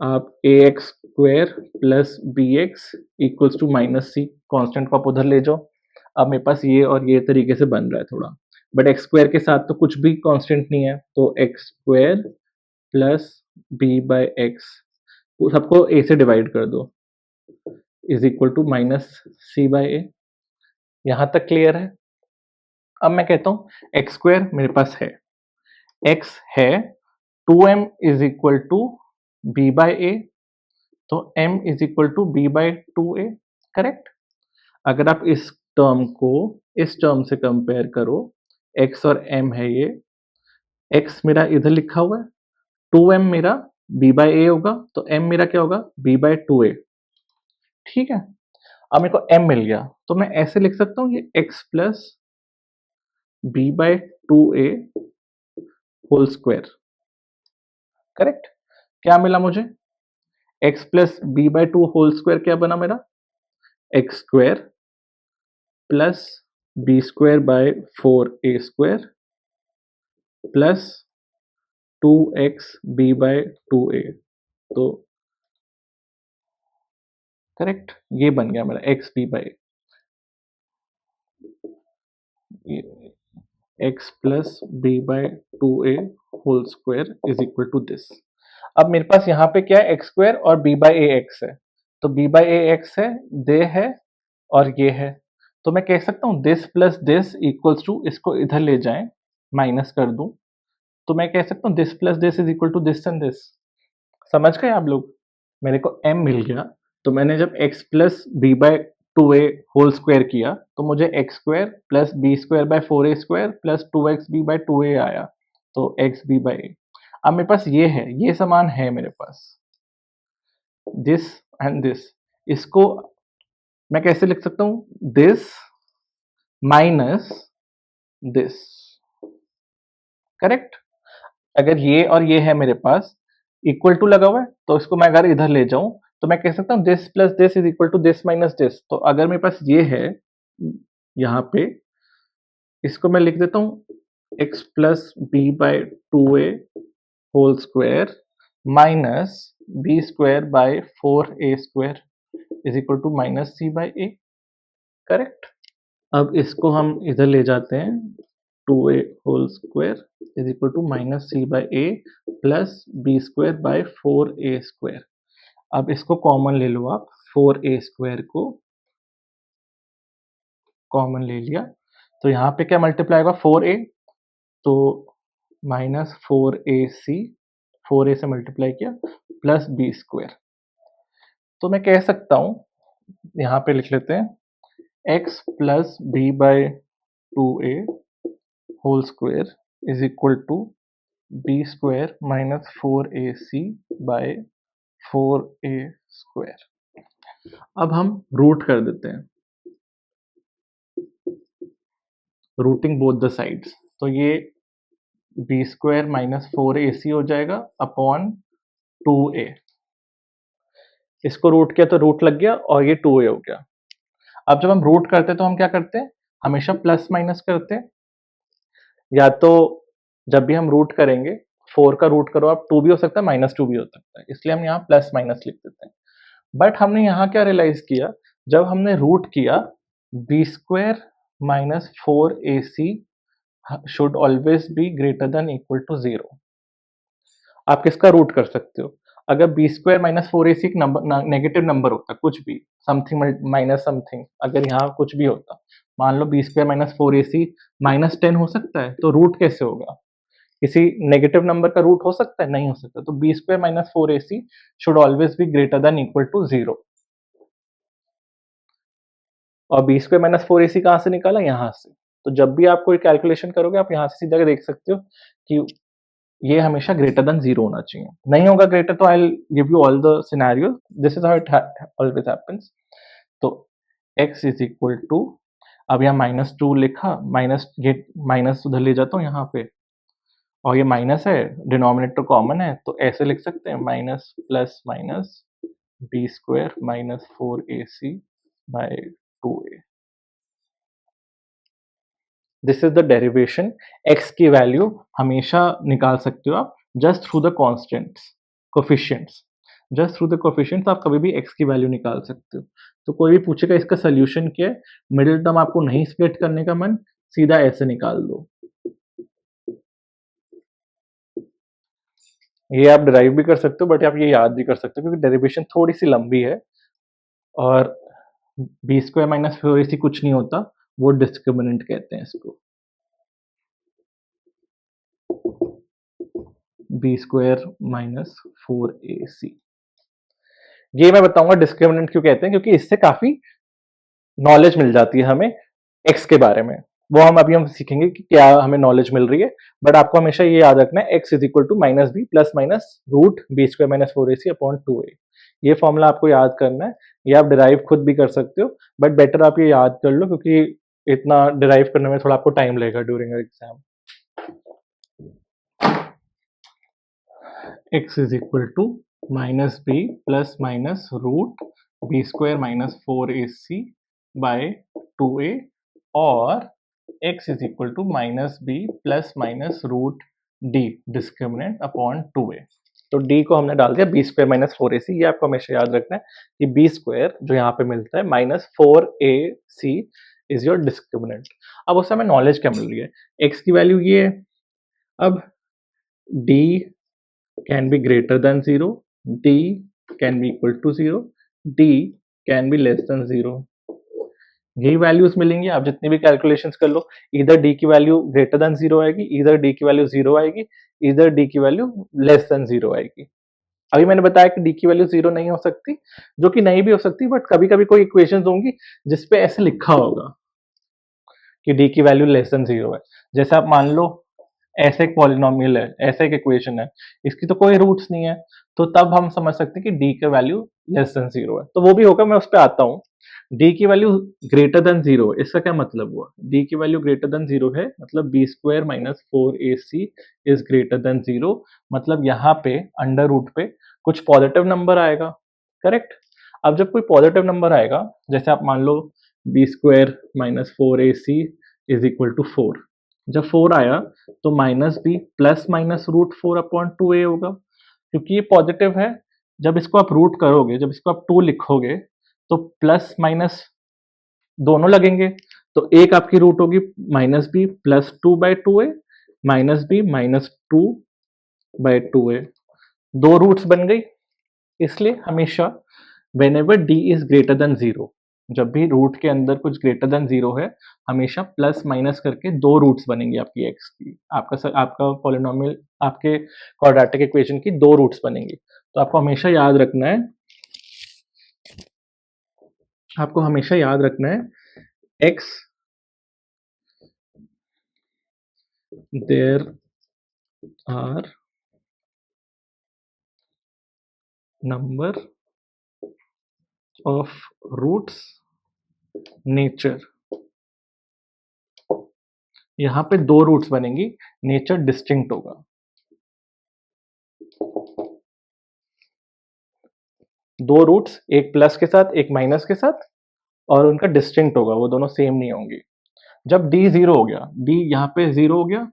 आप a x square plus B x equals to minus c, constant को आप उधर ले जाओ। अब मेरे पास ये और ये तरीके से बन रहा है थोड़ा, बट एक्स स्क्वायर के साथ तो कुछ भी कांस्टेंट नहीं है, तो x square plus B by x सबको ए से डिवाइड कर दो, is equal to minus c by a. यहां तक क्लियर है। अब मैं कहता हूं एक्स स्क्वायर मेरे पास है, एक्स है, 2m is equal to b by a, तो m is equal to b by 2a, correct. अगर आप इस टर्म को इस टर्म से कंपेयर करो, x और m है ये, x मेरा इधर लिखा हुआ है, 2m मेरा b बाय a होगा, तो m मेरा क्या होगा b बाय 2a, ठीक है। अब मेरे को m मिल गया, तो मैं ऐसे लिख सकता हूँ ये x plus B by 2a whole square, correct. क्या मिला मुझे, x plus B by 2 whole square क्या बना मेरा, X square plus B square by 4a square plus 2x B by 2a, तो करेक्ट ये बन गया मेरा x b by x plus B by 2a whole square is equal to this. अब मेरे पास यहाँ पे क्या है, एक्स स्क्वायर और b बाय ए एक्स है, तो b बाय ए एक्स है, दे है और ये है, तो मैं कह सकता हूँ this plus this equals to, इसको इधर ले जाएं माइनस कर दूं, तो मैं कह सकता हूँ this plus this is equal to this and this. समझ गए आप लोग। मेरे को m मिल गया, तो मैंने जब x plus B by 2a whole square किया तो मुझे x square plus B square by 4a square plus 2x b by 2a आया, तो एक्स बी बाय ए। अब मेरे पास ये है, ये समान है मेरे पास, दिस एंड दिस, इसको मैं कैसे लिख सकता हूँ, दिस माइनस दिस, करेक्ट। अगर ये और ये है मेरे पास इक्वल टू लगा हुआ है, तो इसको मैं अगर इधर ले जाऊं तो मैं कह सकता हूँ this plus this is equal to this minus this. तो अगर मेरे पास ये है यहाँ पे, इसको मैं लिख देता हूँ x plus B by 2a whole square minus b square by 4a square is equal to minus c by a, correct. अब इसको हम इधर ले जाते हैं, 2a whole square is equal to minus c by a plus B square by 4a square. अब इसको कॉमन ले लो आप, 4a स्क्वायर को कॉमन ले लिया, तो यहाँ पे क्या मल्टीप्लाई होगा 4a, तो माइनस 4ac, 4a से मल्टीप्लाई किया प्लस बी स्क्वायर। तो मैं कह सकता हूँ, यहाँ पे लिख लेते हैं x plus B by 2a whole square is equal to b square minus 4ac by 4a square. अब हम रूट कर देते हैं, रूटिंग बोथ द साइड्स, तो ये बी स्क्वायर माइनस 4ac हो जाएगा अपॉन 2a, इसको रूट किया तो रूट लग गया और ये 2a हो गया। अब जब हम रूट करते हैं तो हम क्या करते हैं, हमेशा प्लस माइनस करते हैं, या तो जब भी हम रूट करेंगे 4 का रूट करो आप, 2 भी हो सकता है, -2 भी हो सकता है, इसलिए हम यहाँ प्लस माइनस लिख देते हैं। बट हमने यहाँ क्या रियलाइज किया, जब हमने रूट किया b square minus 4ac should always be greater than equal to 0। आप किसका रूट कर सकते हो? अगर बी स्क्वायर माइनस 4ac एक नंबर नेगेटिव नंबर होता, कुछ भी समथिंग माइनस समथिंग, अगर यहाँ कुछ भी होता, मान लो बी स्क्वायर माइनस 4ac -10 हो सकता है, तो रूट कैसे होगा? किसी नेगेटिव नंबर का रूट हो सकता है? नहीं हो सकता। तो b square minus 4ac should always be greater than equal to 0। और बी स्क्वायर माइनस 4ac कहाँ से निकाला? यहाँ से। तो जब भी आप कोई कैलकुलेशन करोगे, आप यहाँ से सीधा देख सकते हो कि ये हमेशा ग्रेटर देन 0 होना चाहिए। नहीं होगा ग्रेटर, तो I will give you all the scenario, this is how it always happens. तो x इज इक्वल टू, अब यहाँ -2 लिखा, माइनस उधर ले जाता हूँ यहाँ पे, और ये माइनस है, डिनोमिनेटर कॉमन है, तो ऐसे लिख सकते हैं minus plus minus b square minus 4ac by 2a। This is the derivation. x की वैल्यू हमेशा निकाल सकते हो आप just through the constants, coefficients. Just through the coefficients आप कभी भी x की वैल्यू निकाल सकते हो। तो कोई भी पूछेगा इसका सोल्यूशन क्या है, मिडिल टर्म आपको नहीं स्प्लिट करने का मन, सीधा ऐसे निकाल दो। ये आप डिराइव भी कर सकते हो, बट आप ये याद भी कर सकते हो, क्योंकि डेरिवेशन थोड़ी सी लंबी है। और बी स्क्वायर माइनस 4ac कुछ नहीं होता, वो डिस्क्रिमिनेंट कहते हैं इसको। बी स्क्वायर माइनस 4ac, ये मैं बताऊंगा डिस्क्रिमिनेंट क्यों कहते हैं, क्योंकि इससे काफी नॉलेज मिल जाती है हमें एक्स के बारे में। वो हम सीखेंगे कि क्या हमें नॉलेज मिल रही है। बट आपको हमेशा ये याद रखना है, x is equal to minus b plus minus root b square minus 4ac upon 2a। ये फॉर्मूला आपको याद करना है। ये आप डिराइव खुद भी कर सकते हो, बट बेटर आप ये याद कर लो, क्योंकि इतना डिराइव करने में थोड़ा आपको टाइम लगेगा during exam. x is equal to minus b plus minus root b square minus 4ac by 2a, और x is equal to minus b plus minus root d discriminant upon 2a। तो d को हमने डाल दिया b स्क्वायर माइनस 4ac। ये आपको हमेशा याद रखना है कि b स्क्वायर जो यहाँ पे मिलता है minus 4ac is your discriminant. अब उससे हमें नॉलेज क्या मिल रही है, x की वैल्यू ये है। अब d can be greater than 0, d can be equal to 0, d can be less than 0। यही वैल्यूज मिलेंगी, आप जितनी भी कैलकुलेशंस कर लो, इधर d की वैल्यू ग्रेटर देन 0 आएगी, इधर d की वैल्यू 0 आएगी, इधर d की वैल्यू लेस देन 0 आएगी। अभी मैंने बताया कि d की वैल्यू 0 नहीं हो सकती, जो कि नहीं भी हो सकती, बट कभी कभी कोई इक्वेशंस होंगी जिसपे ऐसे लिखा होगा कि d की वैल्यू लेस देन 0 है। जैसे आप मान लो ऐसे एक पॉलिनोमियल है, ऐसे एक इक्वेशन है, इसकी तो कोई रूट्स नहीं है, तो तब हम समझ सकते हैं कि d का वैल्यू लेस देन 0 है। तो वो भी होगा, मैं उस पर आता हूँ। d की वैल्यू ग्रेटर देन 0, इसका क्या मतलब हुआ? d की वैल्यू ग्रेटर देन 0 है, मतलब b square minus 4ac is greater than 0, मतलब यहाँ पे अंडर रूट पे कुछ पॉजिटिव नंबर आएगा, करेक्ट। अब जब कोई पॉजिटिव नंबर आएगा, जैसे आप मान लो b square minus 4ac is equal to 4, जब 4 आया तो minus b plus minus root 4 upon 2a होगा, क्योंकि ये पॉजिटिव है। जब इसको आप रूट करोगे, जब इसको आप 2 लिखोगे, तो प्लस माइनस दोनों लगेंगे, तो एक आपकी रूट होगी minus b plus 2 by 2a, minus b minus 2 by 2a, दो रूट्स बन गई। इसलिए हमेशा whenever d is greater than 0, जब भी रूट के अंदर कुछ ग्रेटर देन 0 है, हमेशा प्लस माइनस करके दो रूट्स बनेंगी आपकी x की, आपका पॉलिनोमियल, आपके क्वाड्रेटिक इक्वेशन की दो रूट्स बनेंगी। तो आपको हमेशा याद रखना है, x there are number of roots nature, यहाँ पे दो रूट्स बनेंगी, नेचर डिस्टिंक्ट होगा। दो रूट्स, एक प्लस के साथ एक माइनस के साथ, और उनका डिस्टिंक्ट होगा, वो दोनों सेम नहीं होंगी। जब d 0 हो गया, d यहाँ पे 0 हो गया,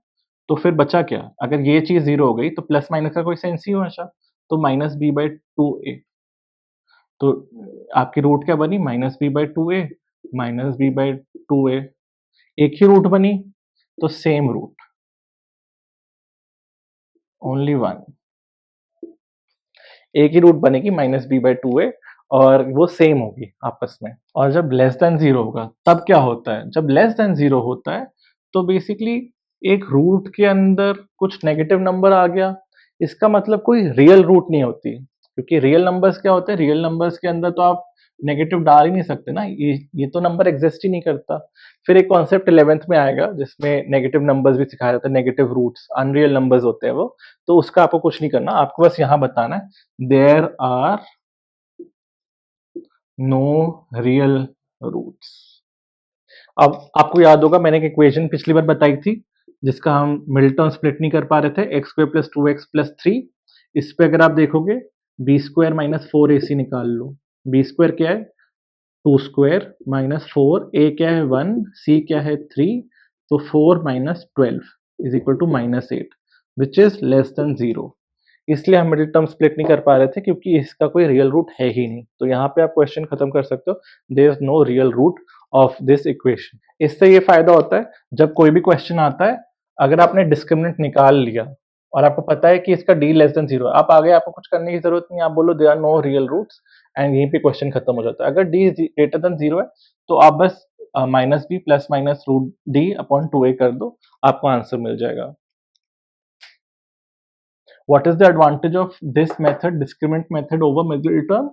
तो फिर बचा क्या? अगर ये चीज़ 0 हो गई तो प्लस माइनस का कोई सेंस ही बचा, तो माइनस बी बाई 2a। तो आपकी रूट क्या बनी? Minus b by 2a, minus b by 2a। एक ही रूट बनी, तो सेम रूट, ओनली वन। एक ही रूट बनेगी माइनस बी बाई 2a, और वो सेम होगी आपस में। और जब लेस देन 0 होगा तब क्या होता है? जब लेस देन 0 होता है तो बेसिकली एक रूट के अंदर कुछ नेगेटिव नंबर आ गया, इसका मतलब कोई रियल रूट नहीं होती, क्योंकि रियल नंबर्स क्या होते हैं? रियल नंबर्स के अंदर तो आप नेगेटिव डाल ही नहीं सकते ना, ये तो नंबर एग्जिस्ट ही नहीं करता। फिर एक कॉन्सेप्ट 11th में आएगा जिसमें नेगेटिव नंबर्स भी सिखाया जाता है, नेगेटिव रूट्स, अनरियल नंबर्स होते हैं वो। तो उसका आपको कुछ नहीं करना, आपको बस यहाँ बताना है there are no real roots. अब आपको याद होगा मैंने एक इक्वेशन पिछली बार बताई थी जिसका हम मिडिल टर्म स्प्लिट नहीं कर पा रहे थे, x square plus 2x plus 3। इस पे अगर आप देखोगे बी स्क्वायर माइनस 4ac निकाल लो। बी स्क्वायर क्या है? 2 स्क्वायर माइनस 4, ए क्या है 1, सी क्या है 3, तो 4 minus 12 is equal to minus 8 which is less than 0। इसलिए हम मिडिल टर्म स्प्लिट नहीं कर पा रहे थे क्योंकि इसका कोई रियल रूट है ही नहीं। तो यहाँ पे आप क्वेश्चन खत्म कर सकते हो, there is no real root of this equation. इससे ये फायदा होता है जब कोई भी क्वेश्चन आता है, अगर आपने डिस्क्रिमिनेंट निकाल लिया और आपको पता है कि इसका d लेस देन 0, आप आगे आपको कुछ करने की जरूरत नहीं, आप बोलो there are no real roots and यहीं पे क्वेश्चन खत्म हो जाता है। अगर d ग्रेटर देन 0 है तो आप बस minus b plus minus root d upon 2a कर दो, आपको आंसर मिल जाएगा। What is the advantage of this method, discriminant method over middle term?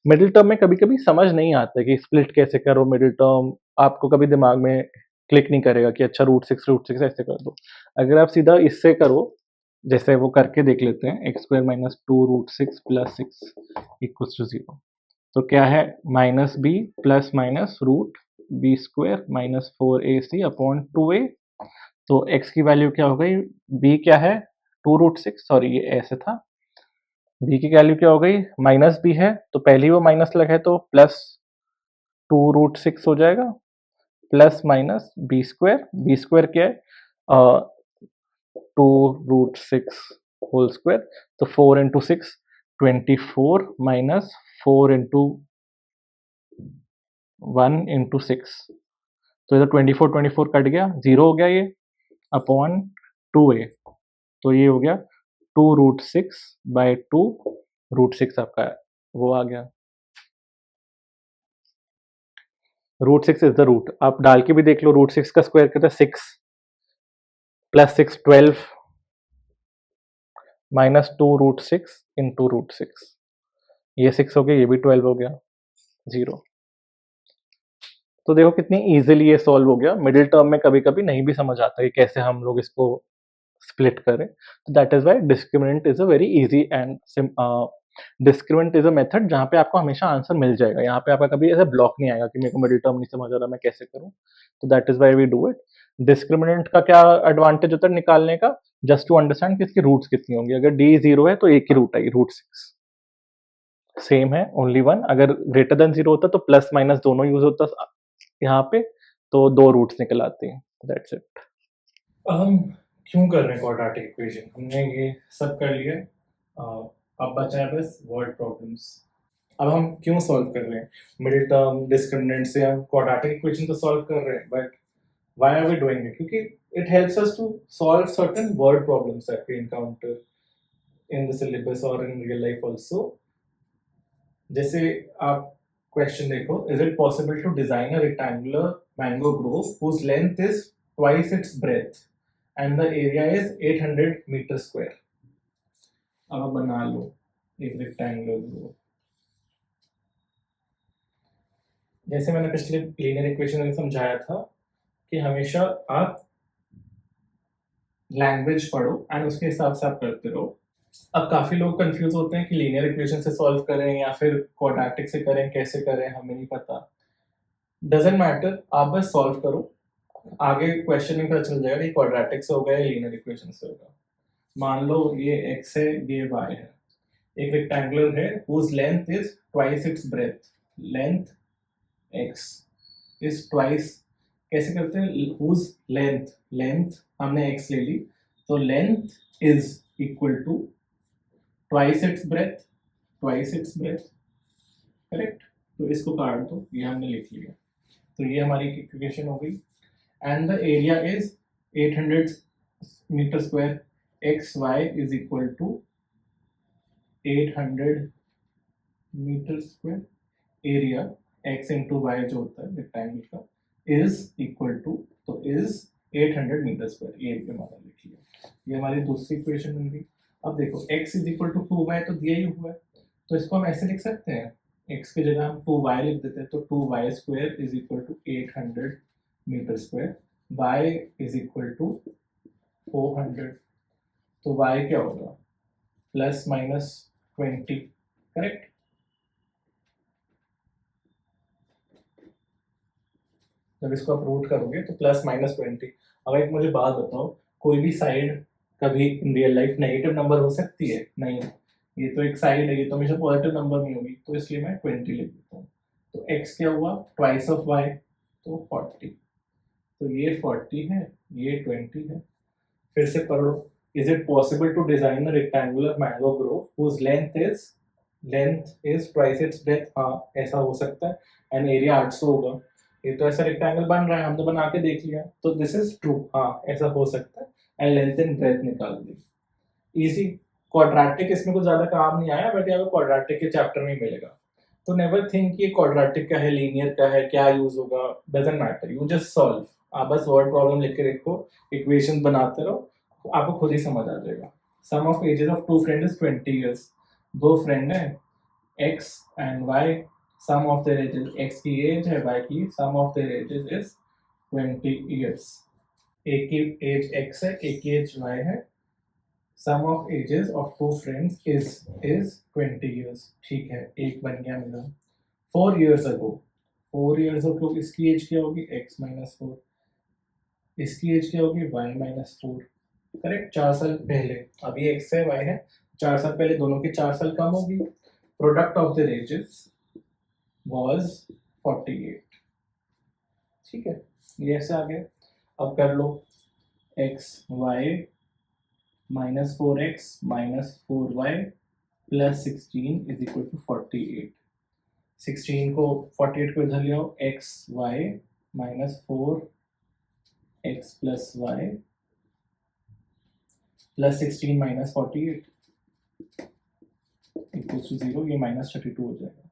Middle term में कभी कभी समझ नहीं आता कि स्प्लिट कैसे करो मिडिल टर्म, आपको कभी दिमाग में क्लिक नहीं करेगा कि अच्छा रूट सिक्स ऐसे कर दो। अगर आप सीधा इससे करो, जैसे वो करके देख लेते हैं, x square minus 2√6 plus 6 equals to 0। तो क्या है? Minus b plus minus root b square minus 4ac upon 2a। तो x की वैल्यू क्या हो गई? b क्या है? 2√6, सॉरी ये ऐसे था। b की वैल्यू क्या हो गई? माइनस b है तो पहले वो माइनस लगा है तो प्लस 2√6 हो जाएगा, प्लस माइनस बी स्क्वायर क्या है? 2√6 होल स्क्वायर, तो 4 इंटू 6 24 माइनस 4 इंटू 1 इंटू 6, तो इधर 24 कट गया, 0 हो गया ये, अपॉन 2a। तो ये हो गया 2√6 बाई 2√6 आपका वो आ गया। √6 इज द रूट, आप डाल के भी देख लो, √6 का स्क्वायर कितना? 6 प्लस 6 12 माइनस 2√6 इंटू √6, ये 6 हो गया, ये भी 12 हो गया, 0। तो देखो कितनी इजीली ये सॉल्व हो गया। मिडिल टर्म में कभी कभी नहीं भी समझ आता कि कैसे हम लोग इसको स्प्लिट करें, तो that is why discriminant is a very easy and discriminant is a method जहाँ पे आपको हमेशा आंसर मिल जाएगा। यहाँ पे आपका कभी ऐसा ब्लॉक नहीं आएगा कि मेरे को मिडिल टर्म नहीं समझ आ रहा, मैं कैसे करूँ। तो that is why we do it. Discriminant का क्या एडवांटेज होता है निकालने का? जस्ट टू अंडरस्टैंड कि इसकी रूट्स कितनी होंगी। अगर डी 0 है तो एक ही रूट आएगी, √6 सेम है, ओनली वन। अगर ग्रेटर देन 0 होता तो प्लस माइनस दोनों यूज होता यहाँ पे, तो 2 रूट्स निकल आते हैं, दैट्स इट। हम क्यों कर रहे हैं क्वाड्रेटिक इक्वेशन? हमने ये सब कर लिया, अब बचा है बस वर्ड प्रॉब्लम्स। अब हम क्यों सॉल्व कर रहे हैं? मिडिल टर्म डिस्क्रिमिनेंट से हम क्वाड्रेटिक इक्वेशन तो सॉल्व कर रहे हैं, but why are we doing it? क्योंकि it helps us to solve certain word problems that we encounter in the syllabus और इन रियल लाइफ आल्सो। जैसे आप क्वेश्चन देखो, is it possible to design a rectangular mango grove whose length is twice its breadth and the area is 800 metre square. अब आप बना लो एक रेक्टेंगुलर ग्रोव। जैसे मैंने पिछले लीनियर इक्वेशन में समझाया था कि हमेशा आप लैंग्वेज पढ़ो एंड उसके हिसाब से आप करते रहो। अब काफी लोग कंफ्यूज होते हैं कि लीनियर इक्वेशन से सॉल्व करें या फिर क्वाड्रेटिक से करें, कैसे करें हमें नहीं पता। डजेंट मैटर, आप बस सॉल्व करो, आगे क्वेश्चन में पता चल जाएगा कि क्वाड्रेटिक से होगा या लीनियर इक्वेशन से होगा। मान लो ये x है, ये y है, एक रेक्टेंगुलर है whose length is twice its breadth, length x is twice। कैसे करते हैं? whose length हमने x ले ली, तो length is equal to twice its breadth, correct. तो इसको काट दो, ये हमने लिख लिया। तो ये हमारी इक्वेशन हो गई। And the area is 800 metre square, x y is equal to 800 metre square, area x into y जो होता है रेक्टेंगल का इज इक्वल टू, तो इज 800 मीटर स्क्वायर, ये पे हमारा लिख लिया। ये हमारी दूसरी इक्वेशन बन गई। अब देखो x is equal to 2y तो दिया ही हुआ है, तो इसको हम ऐसे लिख सकते हैं, x की जगह हम 2y लिख देते हैं, तो 2y square is equal to 800 metre square, y is equal to 400, तो y क्या होगा प्लस माइनस 20, करेक्ट। जब इसको आप रूट करोगे तो प्लस माइनस 20। अब एक मुझे बात बताओ, कोई भी साइड कभी इन रियल लाइफ नेगेटिव नंबर हो सकती है? नहीं, ये तो एक साइड है, ये तो हमेशा पॉजिटिव नंबर नहीं होगी, तो इसलिए मैं 20 लिख देता हूँ। तो x क्या हुआ ट्वाइस ऑफ y, तो 40, तो ये 40 है, ये 20 है। फिर से पढ़ो, is it possible to design a rectangular mango grove whose length is twice its breadth? हाँ, ऐसा हो सकता है। एंड एरिया 800 होगा, ये तो ऐसा रेक्टेंगल बन रहा है, हमने बना के देख लिया, तो दिस इज ट्रू, हाँ ऐसा हो सकता है। एंड लेंथ एंड ब्रेथ निकाल दी, इजी। क्वाड्रेटिक इसमें कुछ ज्यादा काम नहीं आया, बट यहाँ पे क्वाड्रेटिक के चैप्टर में मिलेगा। तो नेवर थिंक ये क्वाड्रेटिक का है, लीनियर का है, क्या यूज होगा, doesn't matter, you just solve. आप बस वर्ड प्रॉब्लम लिख के रखो, इक्वेशन बनाते रहो, आपको खुद ही समझ आ जाएगा। Sum of ages of two friend is 20 years, दो फ्रेंड है x and y, sum of their ages, x की एज है, y की, sum of their ages is 20 years। एक की एज x है, एक की एज y है, sum of ages of two friends is 20 years, ठीक है, एक बन गया मेरा। 4 years ago, 4 years ago इसकी एज क्या होगी x माइनस 4, इसकी एज क्या होगी y माइनस 4, करेक्ट। 4 साल पहले, अभी x है y है, 4 साल पहले दोनों की 4 साल कम होगी। Product of the ages was 48, ठीक है, ये ऐसे आ गया। अब कर लो x y minus 4x minus 4y plus 16 is equal to 48। 16 को 48 को इधर ले आओ, x y minus 4x plus y plus 16 minus 48 equal to 0, ये माइनस 32 हो जाएगा।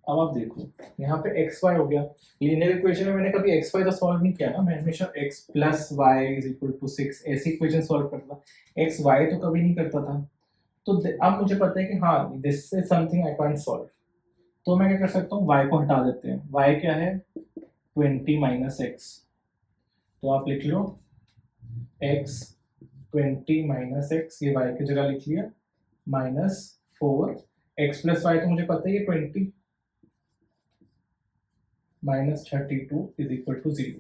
अब आप देखो यहाँ पे एक्स वाई हो गया। लीनियर इक्वेशन में मैंने कभी एक्स वाई तो सॉल्व नहीं किया ना, मैं हमेशा x plus y is equal to 6 ऐसी इक्वेशन सॉल्व करता था, एक्स वाई तो कभी नहीं करता था। तो अब मुझे पता है कि हाँ this is something I can't solve, तो मैं क्या कर सकता हूँ, y को हटा देते हैं। y क्या है 20 माइनस एक्स, तो आप लिख लो x 20 माइनस एक्स, ये y की जगह लिख लिया, माइनस 4 x प्लस वाई तो मुझे पता है ये 20 माइनस 32 इज इक्वल टू 0,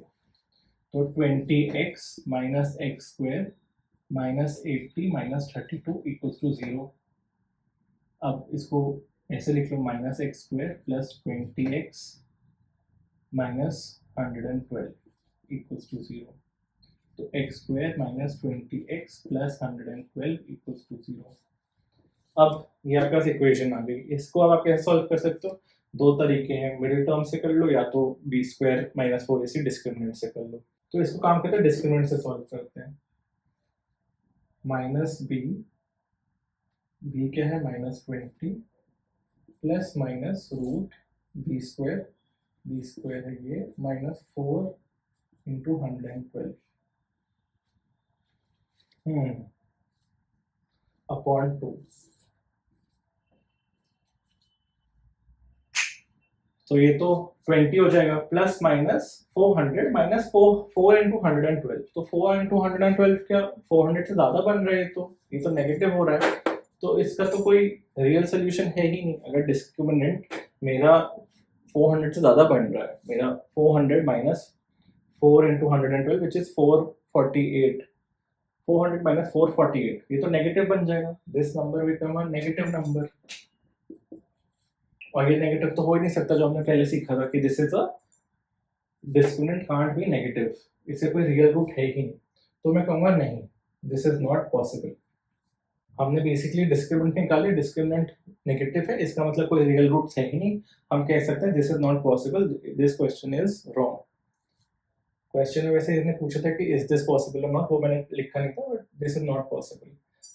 तो 20x minus x square minus 80 minus 32 equal to 0। अब इसको ऐसे लिख लो, minus x square plus 20x minus 112 equals to 0, तो x स्क्वायर minus 20x plus 112 equals to 0। अब ये आपके पास इक्वेशन आ गई, इसको अब आप कैसे सॉल्व कर सकते हो? दो तरीके हैं, मिडिल टर्म से कर लो या तो b square minus 4ac discriminant से कर लो। तो इसको काम करते हैं डिस्क्रिमिनेंट से सॉल्व करते हैं। माइनस बी क्या है minus 20 plus minus root b square है ये माइनस 4 इंटू 112 अपॉन 2। तो ये तो 20 हो जाएगा प्लस माइनस 400 माइनस 4 इंटू 112, तो 4 इंटू 112 क्या 400 से ज्यादा बन रहा है, तो ये तो नेगेटिव हो रहा है, तो इसका तो कोई रियल सोल्यूशन है ही नहीं। अगर डिस्क्रिमिनेंट मेरा 400 से ज्यादा बन रहा है, मेरा 400 minus 4 into 112 which is 448, 400 minus 448, ये तो नेगेटिव बन जाएगा, this number become a negative number. और ये नेगेटिव तो हो ही नहीं सकता, जो हमने पहले सीखा था कि this is a discriminant can't be negative, इससे कोई रियल रूट है ही नहीं। तो मैं कहूँगा नहीं, दिस इज नॉट पॉसिबल। हमने बेसिकली डिस्क्रिमिनेंट निकाले, डिस्क्रिमिनेंट नेगेटिव है, इसका मतलब कोई रियल रूट्स है ही नहीं, हम कह सकते हैं this is not possible, this question is wrong. Question में वैसे इसने पूछा था कि इज दिस पॉसिबल और नॉट, वो मैंने लिखा नहीं था, but this is not possible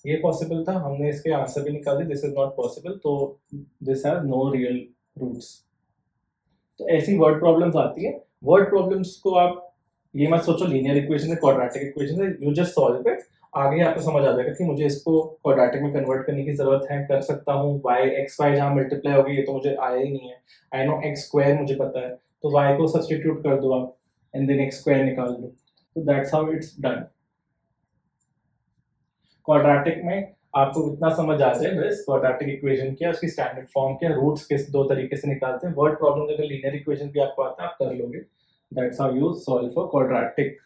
ये पॉसिबल था, हमने इसके आंसर भी निकाल दिए, दिस इज नॉट पॉसिबल, तो this has no real roots. तो ऐसी वर्ड प्रॉब्लम्स आती है। वर्ड प्रॉब्लम्स को आप ये मत सोचो लीनियर इक्वेशन है, क्वाड्रेटिक इक्वेशन है, यू जस्ट सॉल्व इट, आगे आपको समझ आ जाएगा कि मुझे इसको क्वाड्रेटिक में कन्वर्ट करने की जरूरत है, कर सकता हूँ, y x y जहाँ मल्टीप्लाई होगी ये तो मुझे आया ही नहीं है, आई नो x स्क्वायर मुझे पता है, तो y को सब्स्टिट्यूट कर दो आप एंड देन x स्क्वायर निकाल दो, तो that's how it's done. Quadratic में आपको इतना समझ आ जाए बस, क्वाड्रेटिक इक्वेशन क्या, उसकी स्टैंडर्ड फॉर्म क्या, रूट्स किस दो तरीके से निकालते हैं, वर्ड प्रॉब्लम अगर लीनियर इक्वेशन भी आपको आता है आप कर लोगे, that's how you solve for quadratic